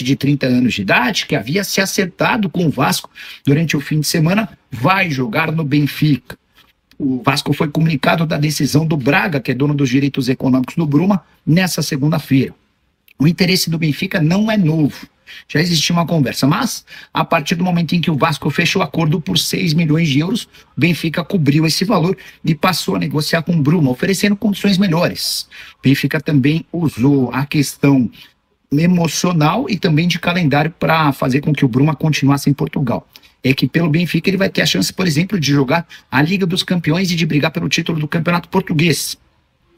atacante de 30 anos de idade, que havia se acertado com o Vasco durante o fim de semana, vai jogar no Benfica. O Vasco foi comunicado da decisão do Braga, que é dono dos direitos econômicos do Bruma, nessa segunda-feira. O interesse do Benfica não é novo. Já existia uma conversa, mas a partir do momento em que o Vasco fechou o acordo por 6 milhões de euros, o Benfica cobriu esse valor e passou a negociar com o Bruma, oferecendo condições melhores. O Benfica também usou a questão emocional e também de calendário para fazer com que o Bruma continuasse em Portugal. É que pelo Benfica ele vai ter a chance, por exemplo, de jogar a Liga dos Campeões e de brigar pelo título do Campeonato Português.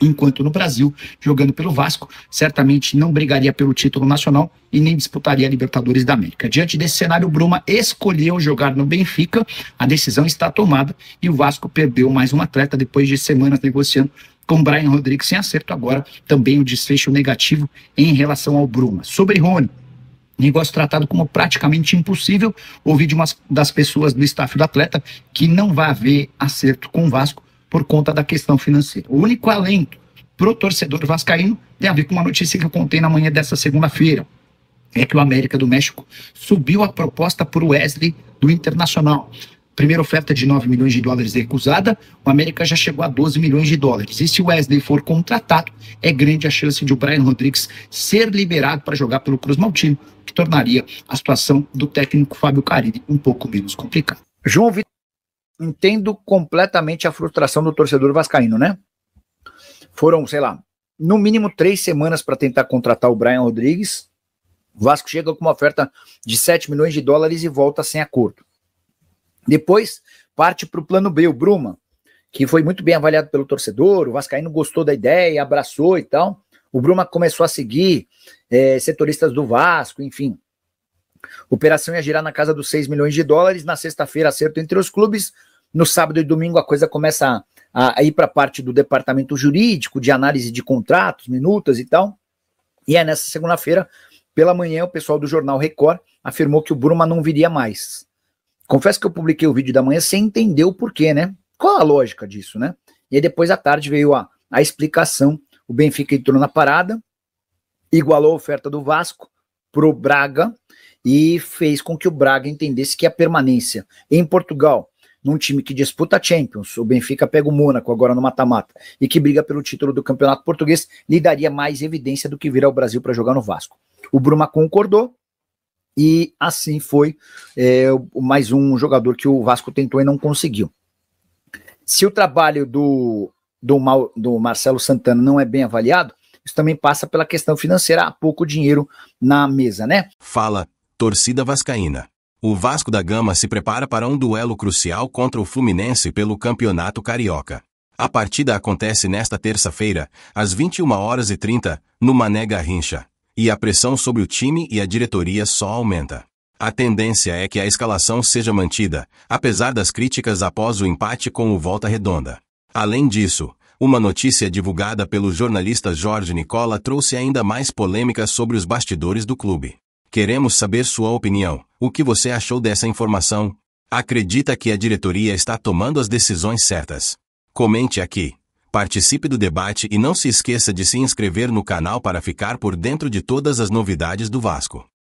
Enquanto no Brasil, jogando pelo Vasco, certamente não brigaria pelo título nacional e nem disputaria a Libertadores da América. Diante desse cenário, o Bruma escolheu jogar no Benfica, a decisão está tomada e o Vasco perdeu mais um atleta depois de semanas negociando com o Brian Rodrigues sem acerto. Agora também o desfecho negativo em relação ao Bruma. Sobre Rony, negócio tratado como praticamente impossível. Ouvi de uma das pessoas do staff do atleta que não vai haver acerto com o Vasco por conta da questão financeira. O único alento para o torcedor vascaíno tem a ver com uma notícia que eu contei na manhã dessa segunda-feira. É que o América do México subiu a proposta por Wesley do Internacional. Primeira oferta de 9 milhões de dólares recusada, o América já chegou a 12 milhões de dólares. E se o Wesley for contratado, é grande a chance de o Brian Rodrigues ser liberado para jogar pelo Cruz Maltino, que tornaria a situação do técnico Fábio Carille um pouco menos complicada. João Vitor, entendo completamente a frustração do torcedor vascaíno, né? Foram, sei lá, no mínimo 3 semanas para tentar contratar o Brian Rodrigues. O Vasco chega com uma oferta de 7 milhões de dólares e volta sem acordo. Depois parte para o plano B, o Bruma, que foi muito bem avaliado pelo torcedor. O vascaíno gostou da ideia, abraçou e tal. O Bruma começou a seguir setoristas do Vasco, enfim. A operação ia girar na casa dos 6 milhões de dólares. Na sexta-feira, acerto entre os clubes. No sábado e domingo, a coisa começa a ir para a parte do departamento jurídico, de análise de contratos, minutas e tal. E é nessa segunda-feira, pela manhã, o pessoal do jornal Record afirmou que o Bruma não viria mais. Confesso que eu publiquei o vídeo da manhã sem entender o porquê, né? Qual a lógica disso, né? E aí depois à tarde veio a explicação. O Benfica entrou na parada, igualou a oferta do Vasco pro Braga e fez com que o Braga entendesse que a permanência em Portugal, num time que disputa a Champions, o Benfica pega o Mônaco agora no mata-mata, e que briga pelo título do Campeonato Português, lhe daria mais evidência do que vir ao Brasil para jogar no Vasco. O Bruma concordou, e assim foi mais um jogador que o Vasco tentou e não conseguiu. Se o trabalho do Marcelo Santana não é bem avaliado, isso também passa pela questão financeira, há pouco dinheiro na mesa, né? Fala, torcida vascaína. O Vasco da Gama se prepara para um duelo crucial contra o Fluminense pelo Campeonato Carioca. A partida acontece nesta terça-feira, às 21h30, no Mané Garrincha. E a pressão sobre o time e a diretoria só aumenta. A tendência é que a escalação seja mantida, apesar das críticas após o empate com o Volta Redonda. Além disso, uma notícia divulgada pelo jornalista Jorge Nicola trouxe ainda mais polêmica sobre os bastidores do clube. Queremos saber sua opinião. O que você achou dessa informação? Acredita que a diretoria está tomando as decisões certas? Comente aqui. Participe do debate e não se esqueça de se inscrever no canal para ficar por dentro de todas as novidades do Vasco.